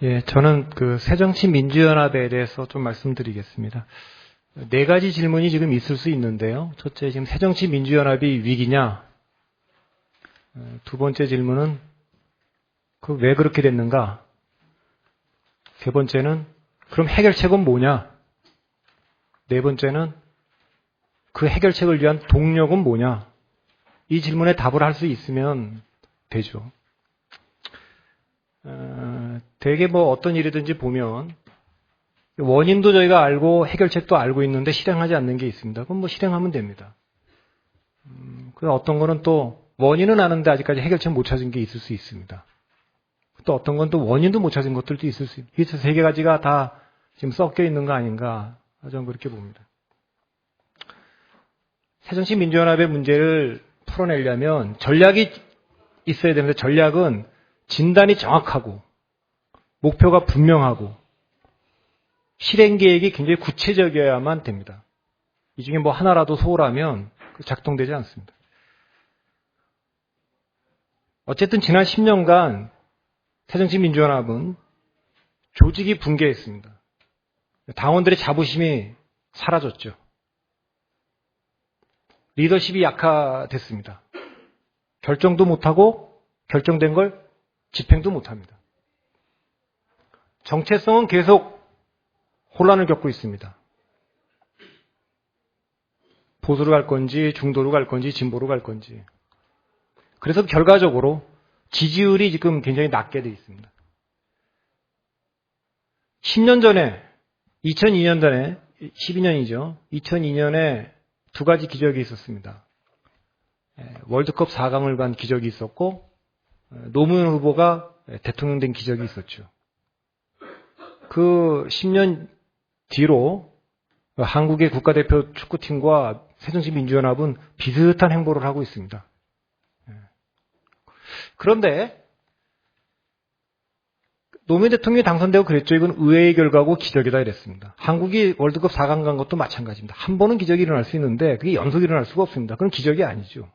예, 저는 새정치민주연합에 대해서 좀 말씀드리겠습니다. 네 가지 질문이 지금 있을 수 있는데요. 첫째, 지금 새정치민주연합이 위기냐? 두 번째 질문은 왜 그렇게 됐는가? 세 번째는 그럼 해결책은 뭐냐? 네 번째는 그 해결책을 위한 동력은 뭐냐? 이 질문에 답을 할 수 있으면 되죠. 되게 어떤 일이든지 보면 원인도 저희가 알고 해결책도 알고 있는데 실행하지 않는 게 있습니다. 그럼 실행하면 됩니다. 그리고 어떤 거는 또 원인은 아는데 아직까지 해결책 못 찾은 게 있을 수 있습니다. 또 어떤 건 또 원인도 못 찾은 것들도 있을 수 있습니다. 그래서 세 가지가 다 지금 섞여 있는 거 아닌가 저는 그렇게 봅니다. 새정치민주연합의 문제를 풀어내려면 전략이 있어야 되는데 전략은 진단이 정확하고 목표가 분명하고 실행 계획이 굉장히 구체적이어야만 됩니다. 이 중에 하나라도 소홀하면 작동되지 않습니다. 어쨌든 지난 10년간 새정치민주연합은 조직이 붕괴했습니다. 당원들의 자부심이 사라졌죠. 리더십이 약화됐습니다. 결정도 못하고 결정된 걸 집행도 못합니다. 정체성은 계속 혼란을 겪고 있습니다. 보수로 갈 건지 중도로 갈 건지 진보로 갈 건지. 그래서 결과적으로 지지율이 지금 굉장히 낮게 돼 있습니다. 10년 전에 2002년 전에 12년이죠. 2002년에 두 가지 기적이 있었습니다. 월드컵 4강을 간 기적이 있었고 노무현 후보가 대통령 된 기적이 있었죠. 그 10년 뒤로 한국의 국가대표 축구팀과 새정치민주연합은 비슷한 행보를 하고 있습니다. 그런데 노무현 대통령이 당선되고 그랬죠. 이건 의회의 결과고 기적이다 이랬습니다. 한국이 월드컵 4강 간 것도 마찬가지입니다. 한 번은 기적이 일어날 수 있는데 그게 연속 일어날 수가 없습니다. 그건 기적이 아니죠.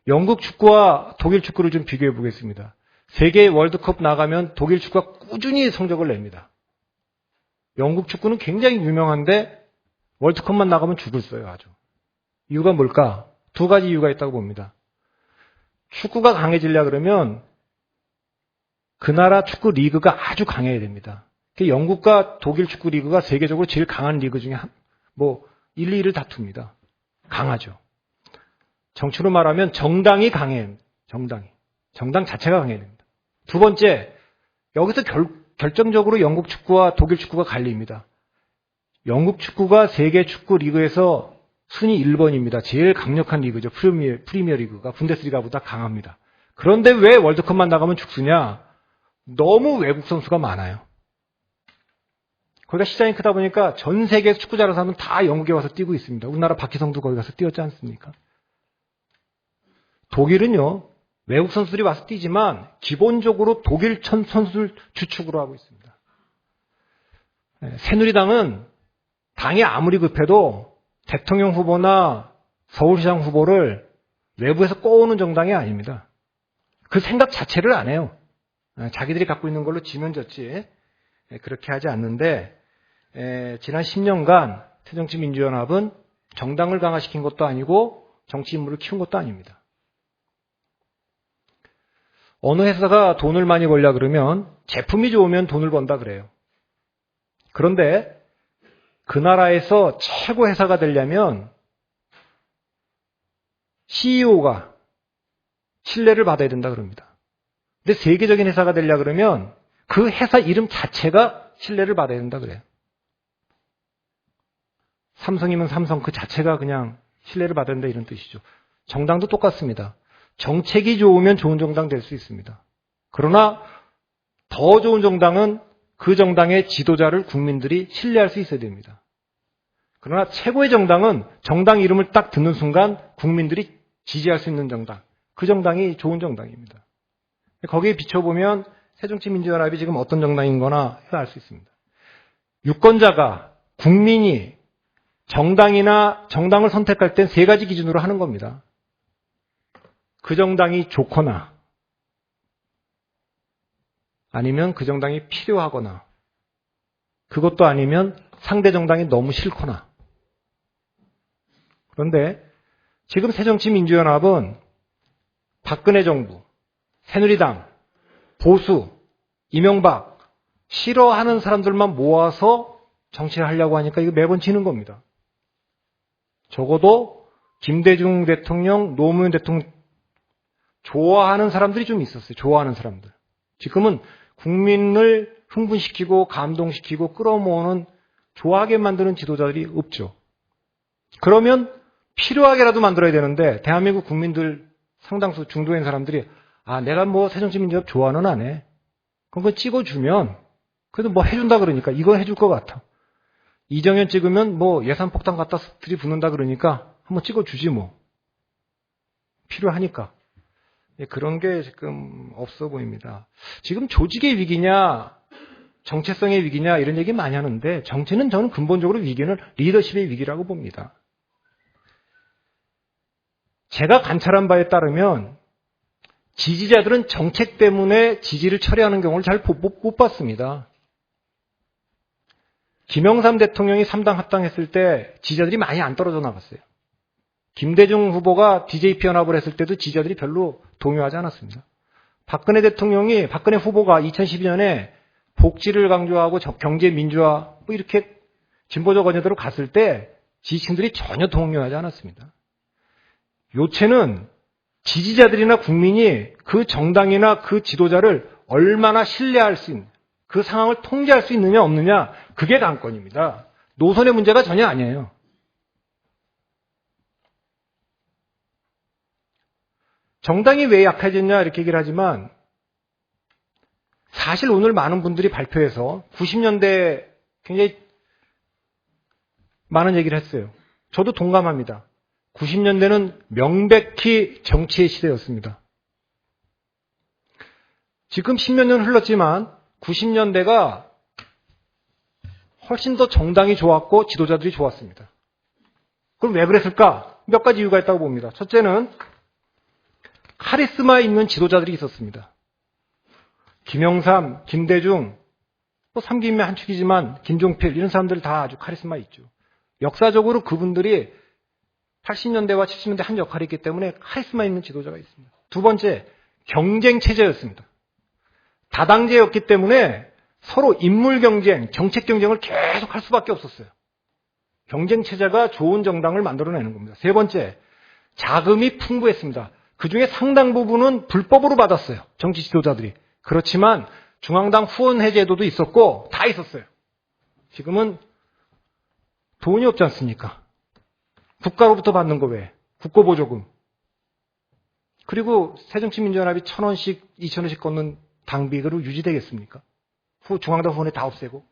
영국 축구와 독일 축구를 좀 비교해 보겠습니다. 세계 월드컵 나가면 독일 축구가 꾸준히 성적을 냅니다. 영국 축구는 굉장히 유명한데 월드컵만 나가면 죽을 써요, 아주. 이유가 뭘까? 두 가지 이유가 있다고 봅니다. 축구가 강해지려 그러면 그 나라 축구 리그가 아주 강해야 됩니다. 영국과 독일 축구 리그가 세계적으로 제일 강한 리그 중에 1, 2위를 다툽니다. 강하죠. 정치로 말하면 정당이 강해요. 정당 자체가 강해야 됩니다. 두 번째, 여기서 결정적으로 영국 축구와 독일 축구가 갈립니다. 영국 축구가 세계 축구 리그에서 순위 1번입니다. 제일 강력한 리그죠. 프리미어 리그가 분데스리가보다 강합니다. 그런데 왜 월드컵만 나가면 죽쓰냐? 너무 외국 선수가 많아요. 거기가 시장이 크다 보니까 전 세계에서 축구 잘하는 사람은 다 영국에 와서 뛰고 있습니다. 우리나라 박희성도 거기 가서 뛰었지 않습니까? 독일은요, 외국 선수들이 와서 뛰지만 기본적으로 독일 선수를 주축으로 하고 있습니다. 새누리당은 당이 아무리 급해도 대통령 후보나 서울시장 후보를 외부에서 꼬우는 정당이 아닙니다. 그 생각 자체를 안 해요. 자기들이 갖고 있는 걸로 지면 졌지 그렇게 하지 않는데 지난 10년간 새정치민주연합은 정당을 강화시킨 것도 아니고 정치 인물을 키운 것도 아닙니다. 어느 회사가 돈을 많이 벌려 그러면 제품이 좋으면 돈을 번다 그래요. 그런데 그 나라에서 최고 회사가 되려면 CEO가 신뢰를 받아야 된다 그럽니다. 근데 세계적인 회사가 되려 그러면 그 회사 이름 자체가 신뢰를 받아야 된다 그래요. 삼성이면 삼성 그 자체가 그냥 신뢰를 받아야 된다 이런 뜻이죠. 정당도 똑같습니다. 정책이 좋으면 좋은 정당 될 수 있습니다. 그러나 더 좋은 정당은 그 정당의 지도자를 국민들이 신뢰할 수 있어야 됩니다. 그러나 최고의 정당은 정당 이름을 딱 듣는 순간 국민들이 지지할 수 있는 정당, 그 정당이 좋은 정당입니다. 거기에 비춰보면 새정치민주연합이 지금 어떤 정당인 거나 알 수 있습니다. 유권자가, 국민이 정당이나 정당을 선택할 땐 세 가지 기준으로 하는 겁니다. 그 정당이 좋거나 아니면 그 정당이 필요하거나, 그것도 아니면 상대 정당이 너무 싫거나. 그런데 지금 새정치민주연합은 박근혜 정부, 새누리당, 보수, 이명박 싫어하는 사람들만 모아서 정치를 하려고 하니까 이거 매번 지는 겁니다. 적어도 김대중 대통령, 노무현 대통령 좋아하는 사람들이 좀 있었어요. 좋아하는 사람들. 지금은 국민을 흥분시키고 감동시키고 끌어모으는 좋아하게 만드는 지도자들이 없죠. 그러면 필요하게라도 만들어야 되는데 대한민국 국민들 상당수 중도인 사람들이 내가 뭐 새정치민주연합 좋아는 안 해. 그거 찍어주면 그래도 뭐 해준다 그러니까 이거 해줄 것 같아. 이정현 찍으면 뭐 예산 폭탄 갖다 들이붓는다 그러니까 한번 찍어주지 뭐. 필요하니까. 그런 게 지금 없어 보입니다. 지금 조직의 위기냐 정체성의 위기냐 이런 얘기 많이 하는데 정치는 저는 근본적으로 위기는 리더십의 위기라고 봅니다. 제가 관찰한 바에 따르면 지지자들은 정책 때문에 지지를 철회하는 경우를 잘 못 봤습니다. 김영삼 대통령이 3당 합당했을 때 지지자들이 많이 안 떨어져 나갔어요. 김대중 후보가 DJP 연합을 했을 때도 지지자들이 별로 동요하지 않았습니다. 박근혜 후보가 2012년에 복지를 강조하고 경제 민주화 뭐 이렇게 진보적 언어대로 갔을 때 지지층들이 전혀 동요하지 않았습니다. 요체는 지지자들이나 국민이 그 정당이나 그 지도자를 얼마나 신뢰할 수 있는, 그 상황을 통제할 수 있느냐 없느냐 그게 관건입니다. 노선의 문제가 전혀 아니에요. 정당이 왜 약해졌냐 이렇게 얘기를 하지만 사실 오늘 많은 분들이 발표해서 90년대 굉장히 많은 얘기를 했어요. 저도 동감합니다. 90년대는 명백히 정치의 시대였습니다. 지금 10몇 년 흘렀지만 90년대가 훨씬 더 정당이 좋았고 지도자들이 좋았습니다. 그럼 왜 그랬을까? 몇 가지 이유가 있다고 봅니다. 첫째는 카리스마 있는 지도자들이 있었습니다. 김영삼, 김대중, 또 삼김의 한 축이지만 김종필 이런 사람들 다 아주 카리스마 있죠. 역사적으로 그분들이 80년대와 70년대 한 역할이 있기 때문에 카리스마 있는 지도자가 있습니다. 두 번째, 경쟁 체제였습니다. 다당제였기 때문에 서로 인물 경쟁, 정책 경쟁을 계속 할 수밖에 없었어요. 경쟁 체제가 좋은 정당을 만들어내는 겁니다. 세 번째, 자금이 풍부했습니다. 그중에 상당 부분은 불법으로 받았어요. 정치 지도자들이. 그렇지만 중앙당 후원회 제도도 있었고 다 있었어요. 지금은 돈이 없지 않습니까? 국가로부터 받는 거 왜? 국고보조금. 그리고 새정치민주연합이 1,000원씩, 2,000원씩 걷는 당비로 유지되겠습니까? 중앙당 후원회 다 없애고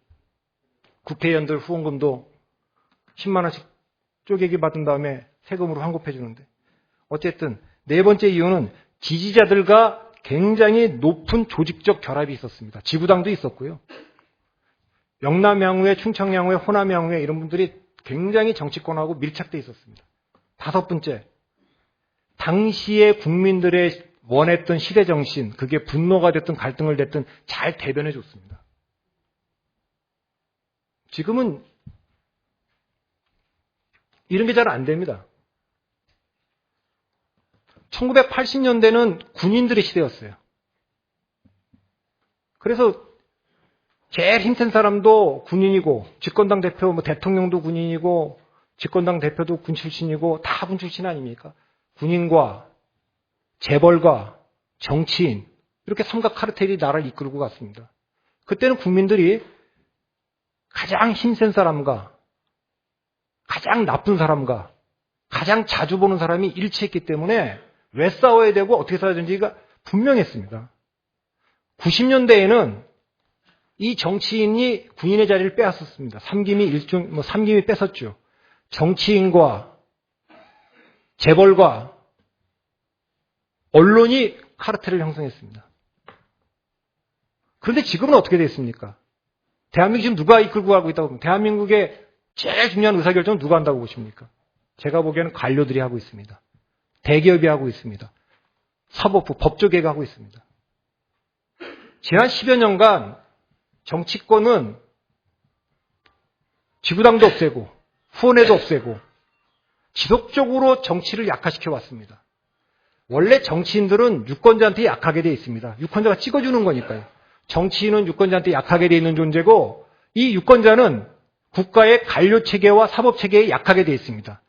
국회의원들 후원금도 10만 원씩 쪼개기 받은 다음에 세금으로 환급해 주는데 어쨌든 네 번째 이유는 지지자들과 굉장히 높은 조직적 결합이 있었습니다. 지구당도 있었고요. 영남향후회, 충청향후회, 호남향후회 이런 분들이 굉장히 정치권하고 밀착되어 있었습니다. 다섯 번째, 당시에 국민들의 원했던 시대정신, 그게 분노가 됐든 갈등을 됐든 잘 대변해 줬습니다. 지금은 이런 게 잘 안 됩니다. 1980년대는 군인들의 시대였어요. 그래서 제일 힘센 사람도 군인이고 집권당 대표, 대통령도 군인이고 집권당 대표도 군 출신이고 다 군 출신 아닙니까? 군인과 재벌과 정치인 이렇게 삼각 카르텔이 나라를 이끌고 갔습니다. 그때는 국민들이 가장 힘센 사람과 가장 나쁜 사람과 가장 자주 보는 사람이 일치했기 때문에 왜 싸워야 되고 어떻게 싸워야 되는지가 분명했습니다. 90년대에는 이 정치인이 군인의 자리를 빼앗았습니다. 삼김이 뺏었죠. 정치인과 재벌과 언론이 카르텔을 형성했습니다. 그런데 지금은 어떻게 됐습니까? 대한민국 지금 누가 이끌고 가고 있다고 보면 대한민국의 제일 중요한 의사결정은 누가 한다고 보십니까? 제가 보기에는 관료들이 하고 있습니다. 대기업이 하고 있습니다. 사법부, 법조계가 하고 있습니다. 지난 10여 년간 정치권은 지구당도 없애고 후원회도 없애고 지속적으로 정치를 약화시켜 왔습니다. 원래 정치인들은 유권자한테 약하게 돼 있습니다. 유권자가 찍어주는 거니까요. 정치인은 유권자한테 약하게 돼 있는 존재고 이 유권자는 국가의 관료체계와 사법체계에 약하게 돼 있습니다.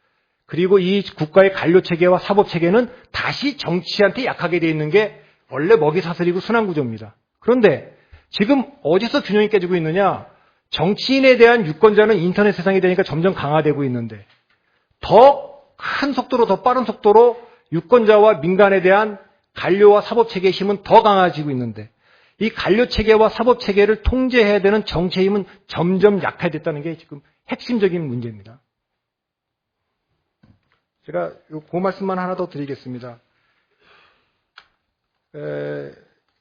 그리고 이 국가의 관료체계와 사법체계는 다시 정치한테 약하게 돼 있는 게 원래 먹이사슬이고 순환구조입니다. 그런데 지금 어디서 균형이 깨지고 있느냐? 정치인에 대한 유권자는 인터넷 세상이 되니까 점점 강화되고 있는데 더 큰 속도로 더 빠른 속도로 유권자와 민간에 대한 관료와 사법체계의 힘은 더 강해지고 있는데 이 관료체계와 사법체계를 통제해야 되는 정치의 힘은 점점 약화됐다는 게 지금 핵심적인 문제입니다. 제가 그 말씀만 하나 더 드리겠습니다.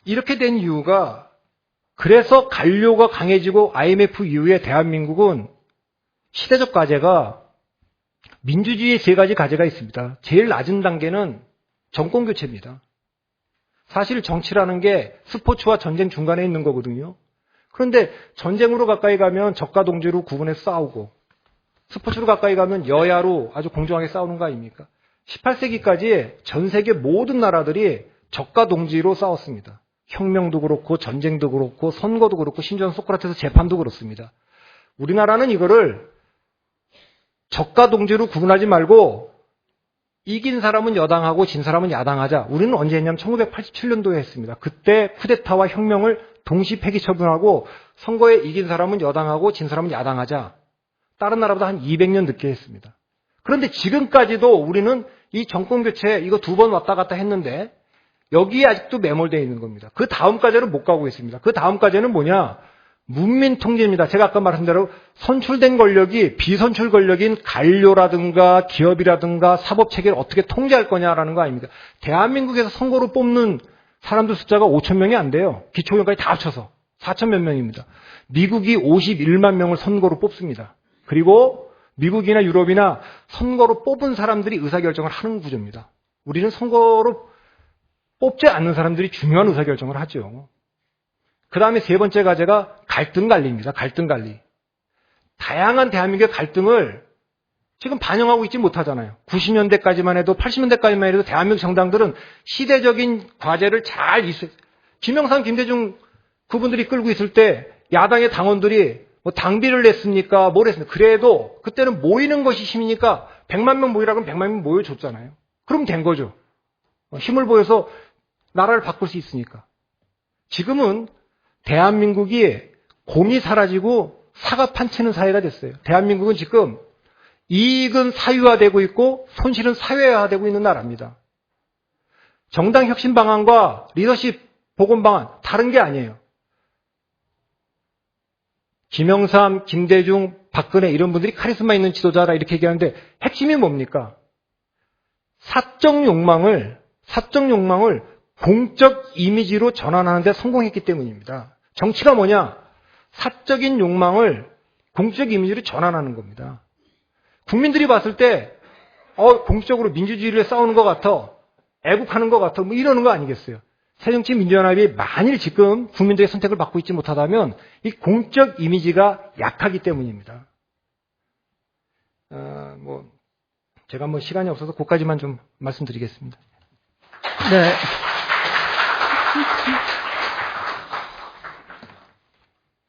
이렇게 된 이유가 그래서 관료가 강해지고 IMF 이후에 대한민국은 시대적 과제가 민주주의의 세 가지 과제가 있습니다. 제일 낮은 단계는 정권교체입니다. 사실 정치라는 게 스포츠와 전쟁 중간에 있는 거거든요. 그런데 전쟁으로 가까이 가면 적과 동지로 구분해서 싸우고 스포츠로 가까이 가면 여야로 아주 공정하게 싸우는 거 아닙니까? 18세기까지 전 세계 모든 나라들이 적과 동지로 싸웠습니다. 혁명도 그렇고 전쟁도 그렇고 선거도 그렇고 심지어 소크라테스 재판도 그렇습니다. 우리나라는 이거를 적과 동지로 구분하지 말고 이긴 사람은 여당하고 진 사람은 야당하자. 우리는 언제 했냐면 1987년도에 했습니다. 그때 쿠데타와 혁명을 동시 폐기 처분하고 선거에 이긴 사람은 여당하고 진 사람은 야당하자. 다른 나라보다 한 200년 늦게 했습니다. 그런데 지금까지도 우리는 이 정권교체 이거 2번 왔다 갔다 했는데 여기에 아직도 매몰되어 있는 겁니다. 그 다음 과제는 못 가고 있습니다. 그 다음 과제는 뭐냐? 문민 통제입니다. 제가 아까 말한 대로 선출된 권력이 비선출 권력인 관료라든가 기업이라든가 사법체계를 어떻게 통제할 거냐라는 거 아닙니까? 대한민국에서 선거로 뽑는 사람들 숫자가 5천 명이 안 돼요. 기초의원까지 다 합쳐서 4천 몇 명입니다. 미국이 51만 명을 선거로 뽑습니다. 그리고 미국이나 유럽이나 선거로 뽑은 사람들이 의사결정을 하는 구조입니다. 우리는 선거로 뽑지 않는 사람들이 중요한 의사결정을 하죠. 그 다음에 세 번째 과제가 갈등관리입니다. 갈등관리. 다양한 대한민국의 갈등을 지금 반영하고 있지 못하잖아요. 90년대까지만 해도 80년대까지만 해도 대한민국 정당들은 시대적인 과제를 잘 김영삼, 김대중 그분들이 끌고 있을 때 야당의 당원들이 뭐 당비를 냈습니까? 뭘 했습니까? 그래도 그때는 모이는 것이 힘이니까 100만 명 모이라고 하면 100만 명 모여줬잖아요. 그럼 된 거죠. 힘을 보여서 나라를 바꿀 수 있으니까. 지금은 대한민국이 공이 사라지고 사가 판치는 사회가 됐어요. 대한민국은 지금 이익은 사유화되고 있고 손실은 사회화되고 있는 나라입니다. 정당 혁신 방안과 리더십 복원 방안 다른 게 아니에요. 김영삼, 김대중, 박근혜 이런 분들이 카리스마 있는 지도자라 이렇게 얘기하는데 핵심이 뭡니까? 사적 욕망을 공적 이미지로 전환하는 데 성공했기 때문입니다. 정치가 뭐냐? 사적인 욕망을 공적 이미지로 전환하는 겁니다. 국민들이 봤을 때 공적으로 민주주의를 싸우는 것 같아. 애국하는 것 같아. 뭐 이러는 거 아니겠어요? 새정치민주연합이 만일 지금 국민들의 선택을 받고 있지 못하다면 이 공적 이미지가 약하기 때문입니다. 제가 시간이 없어서 그것까지만 좀 말씀드리겠습니다. 네.